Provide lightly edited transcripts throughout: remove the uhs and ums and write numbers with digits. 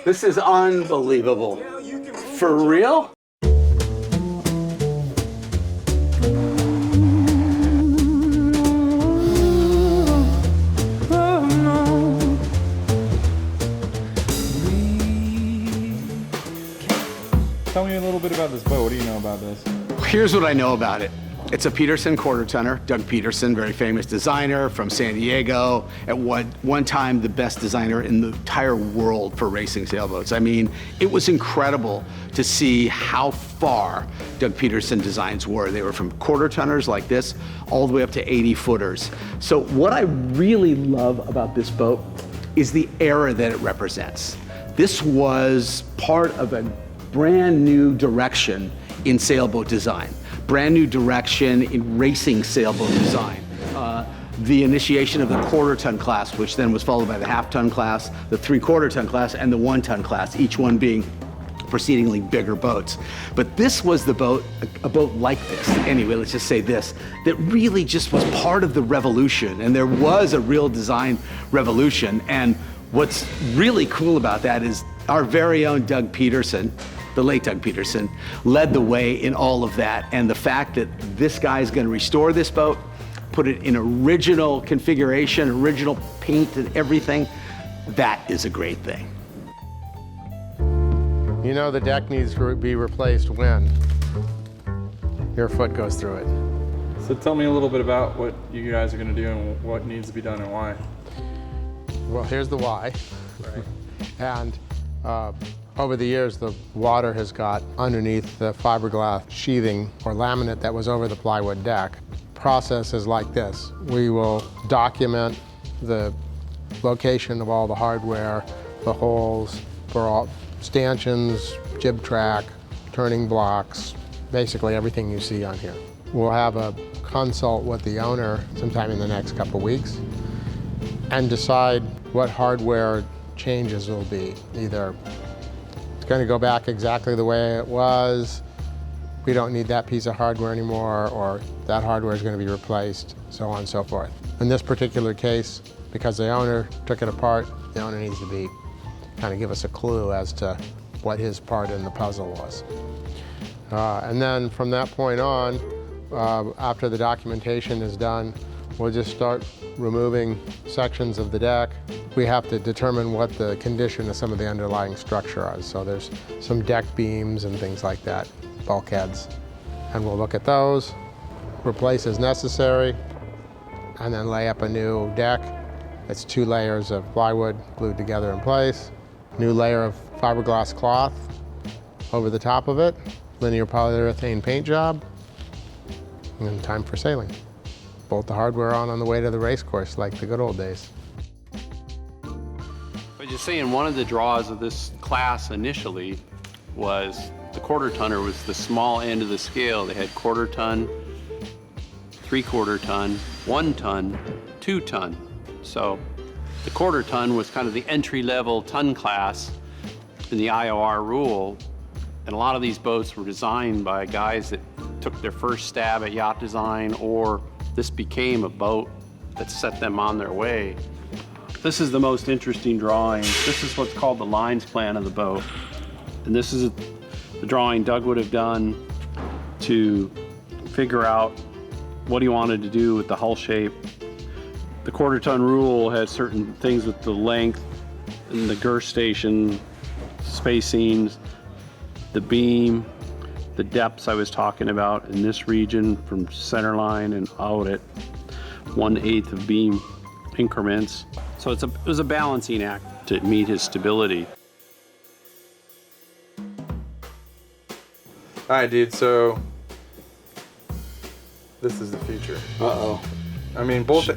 This is unbelievable. For real? Tell me a little bit about this boat. What do you know about this? Here's what I know about it. It's a Peterson quarter tonner. Doug Peterson, very famous designer from San Diego. At one time, the best designer in the entire world for racing sailboats. I mean, it was incredible to see how far Doug Peterson designs were. They were from quarter tonners like this all the way up to 80 footers. So what I really love about this boat is the era that it represents. This was part of a brand new direction in sailboat design. Brand new direction in racing sailboat design. The initiation of the quarter-ton class, which then was followed by the half-ton class, the three-quarter-ton class, and the one-ton class, each one being proceedingly bigger boats. But this was the boat, a boat like this, anyway, let's just say this, that really just was part of the revolution, and there was a real design revolution. And what's really cool about that is our very own Doug Peterson, the late Doug Peterson, led the way in all of that. And the fact that this guy is going to restore this boat, put it in original configuration, original paint and everything, that is a great thing. You know the deck needs to be replaced when your foot goes through it. So tell me a little bit about what you guys are going to do and what needs to be done and why. Well, here's the why. Right. And over the years, the water has got underneath the fiberglass sheathing or laminate that was over the plywood deck. Process is like this. We will document the location of all the hardware, the holes for all stanchions, jib track, turning blocks, basically everything you see on here. We'll have a consult with the owner sometime in the next couple weeks and decide what hardware changes will be. Either it's going to go back exactly the way it was, we don't need that piece of hardware anymore, or that hardware is going to be replaced, so on and so forth. In this particular case, because the owner took it apart, the owner needs to kind of give us a clue as to what his part in the puzzle was. And then from that point on, after the documentation is done, we'll just start removing sections of the deck. We have to determine what the condition of some of the underlying structure is. So there's some deck beams and things like that, bulkheads. And we'll look at those, replace as necessary, and then lay up a new deck. It's 2 layers of plywood glued together in place, new layer of fiberglass cloth over the top of it, linear polyurethane paint job, and time for sailing. Bolt the hardware on the way to the race course like the good old days. But you're saying one of the draws of this class initially was the quarter tonner was the small end of the scale. They had quarter ton, 3/4 ton, 1 ton, 2 ton. So the quarter ton was kind of the entry-level ton class in the IOR rule. And a lot of these boats were designed by guys that took their first stab at yacht design, or this became a boat that set them on their way. This is the most interesting drawing. This is what's called the lines plan of the boat. And this is the drawing Doug would have done to figure out what he wanted to do with the hull shape. The quarter ton rule has certain things with the length and the girth station, spacings, the beam, the depths I was talking about in this region from center line and out at 1/8 of beam increments. So it was a balancing act to meet his stability. All right, dude, so this is the future. Uh-oh. I mean, both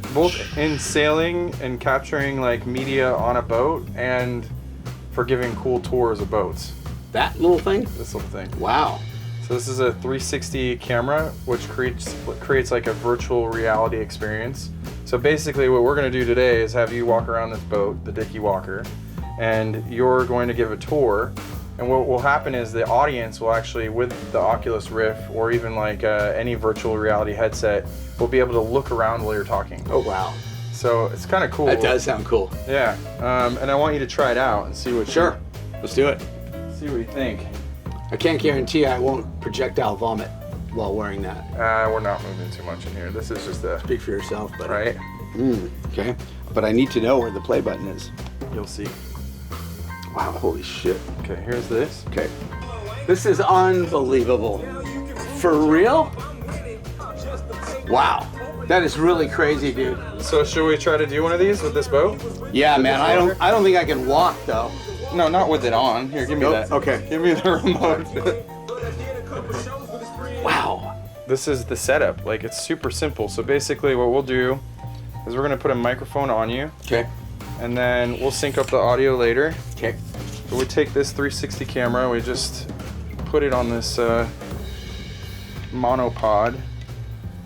in sailing and capturing like media on a boat and for giving cool tours of boats. That little thing? This little thing. Wow. So this is a 360 camera, which creates like a virtual reality experience. So basically what we're gonna do today is have you walk around this boat, the Dicky Walker, and you're going to give a tour. And what will happen is the audience will actually, with the Oculus Rift or even like any virtual reality headset, will be able to look around while you're talking. Oh, wow. So it's kind of cool. That does sound cool. Yeah, and I want you to try it out and see what Sure. Let's do it. See what you think. I can't guarantee I won't projectile vomit while wearing that. We're not moving too much in here. This is just a... Speak for yourself, buddy. Right? Okay. But I need to know where the play button is. You'll see. Wow, holy shit. Okay, here's this. Okay. This is unbelievable. For real? Wow. That is really crazy, dude. So should we try to do one of these with this boat? Yeah, man. I don't think I can walk though. No, not with it on. Here, give me that. Okay. Give me the remote. Wow. This is the setup. Like, it's super simple. So basically what we'll do is we're gonna put a microphone on you, Okay. and then we'll sync up the audio later. Okay. So we take this 360 camera, we just put it on this monopod,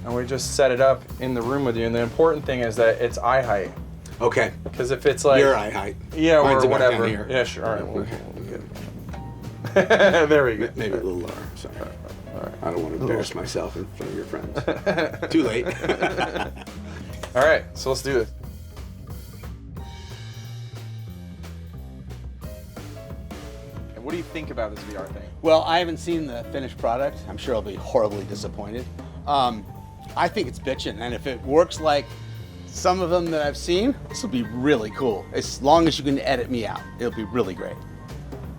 and we just set it up in the room with you. And the important thing is that it's eye height. Okay. Because if it's like... Your eye height. Yeah, Mine's or about whatever. down here. Yeah, sure. All right, we'll Okay. get there we go. Maybe a little lower. Sorry. I don't want to embarrass myself in front of your friends. Too late. All right, so let's do this. What do you think about this VR thing? Well, I haven't seen the finished product. I'm sure I'll be horribly disappointed. I think it's bitchin', and if it works like some of them that I've seen, this will be really cool. As long as you can edit me out, it'll be really great.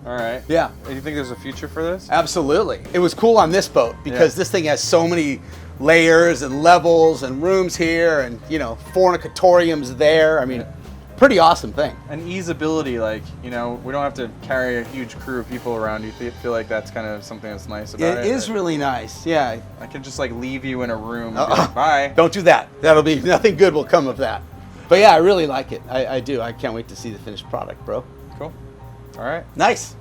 All right. Yeah. Do you think there's a future for this? Absolutely. It was cool on this boat because this thing has so many layers and levels and rooms here and, you know, fornicatoriums there. I mean, pretty awesome thing. And easeability, like, you know, we don't have to carry a huge crew of people around. You feel like that's kind of something that's nice about it? It is really nice, yeah. I can just like leave you in a room and be like, bye. Don't do that. That'll be, nothing good will come of that. But yeah, I really like it. I do. I can't wait to see the finished product, bro. Cool. All right. Nice.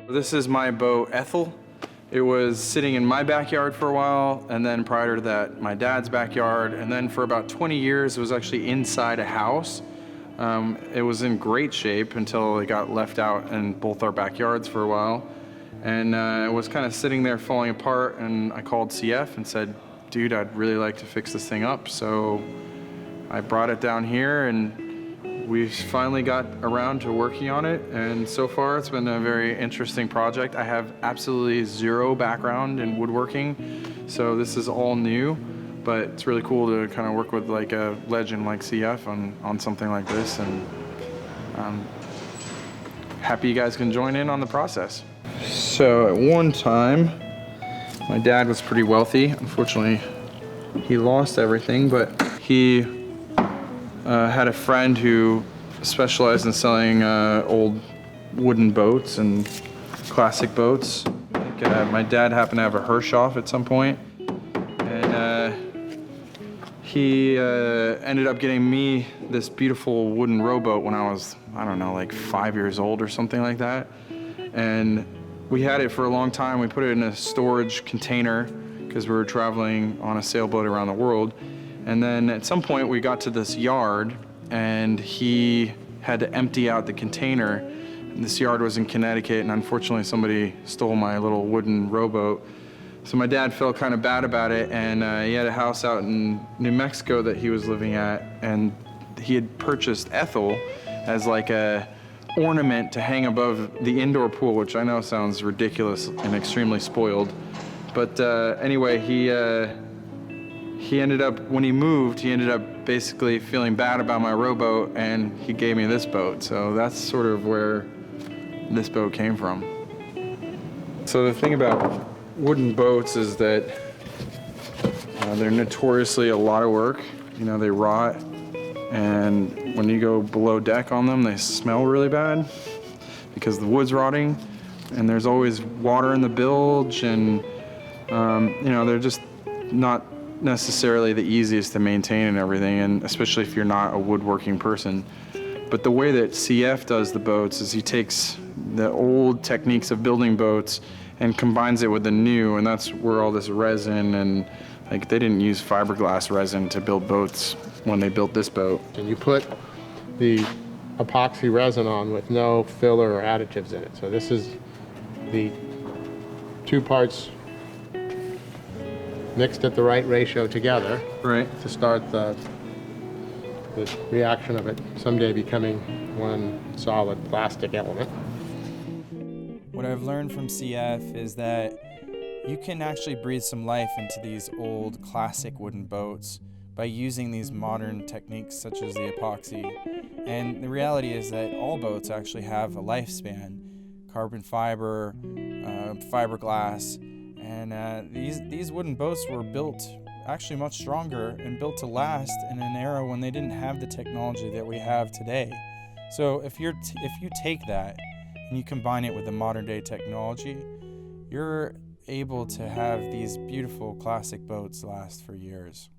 This is my boat, Ethel. It was sitting in my backyard for a while, and then prior to that, my dad's backyard, and then for about 20 years, it was actually inside a house. It was in great shape until it got left out in both our backyards for a while. And it was kind of sitting there falling apart, and I called CF and said, dude, I'd really like to fix this thing up. So I brought it down here, and we finally got around to working on it, and so far it's been a very interesting project. I have absolutely zero background in woodworking, so this is all new, but it's really cool to kind of work with like a legend like CF on something like this, and I'm happy you guys can join in on the process. So at one time, my dad was pretty wealthy. Unfortunately, he lost everything, but he had a friend who specialized in selling old wooden boats and classic boats. I think, my dad happened to have a Hirsch-off at some point, and he ended up getting me this beautiful wooden rowboat when I was, I don't know, like 5 years old or something like that. And we had it for a long time. We put it in a storage container because we were traveling on a sailboat around the world. And then at some point we got to this yard and he had to empty out the container. And this yard was in Connecticut, and unfortunately somebody stole my little wooden rowboat. So my dad felt kind of bad about it, and he had a house out in New Mexico that he was living at, and he had purchased Ethel as like a ornament to hang above the indoor pool, which I know sounds ridiculous and extremely spoiled. But anyway, he ended up, when he moved, he ended up basically feeling bad about my rowboat, and he gave me this boat. So that's sort of where this boat came from. So the thing about wooden boats is that they're notoriously a lot of work. You know, they rot, and when you go below deck on them, they smell really bad because the wood's rotting, and there's always water in the bilge, and you know, they're just not necessarily the easiest to maintain and everything, and especially if you're not a woodworking person. But the way that CF does the boats is he takes the old techniques of building boats and combines it with the new, and that's where all this resin, and like they didn't use fiberglass resin to build boats when they built this boat. And you put the epoxy resin on with no filler or additives in it. So this is the 2 parts mixed at the right ratio together Right. to start the the reaction of it someday becoming one solid plastic element. What I've learned from CF is that you can actually breathe some life into these old classic wooden boats by using these modern techniques such as the epoxy. And the reality is that all boats actually have a lifespan. Carbon fiber, fiberglass, and these wooden boats were built actually much stronger and built to last in an era when they didn't have the technology that we have today. So if you take that and you combine it with the modern day technology, you're able to have these beautiful classic boats last for years.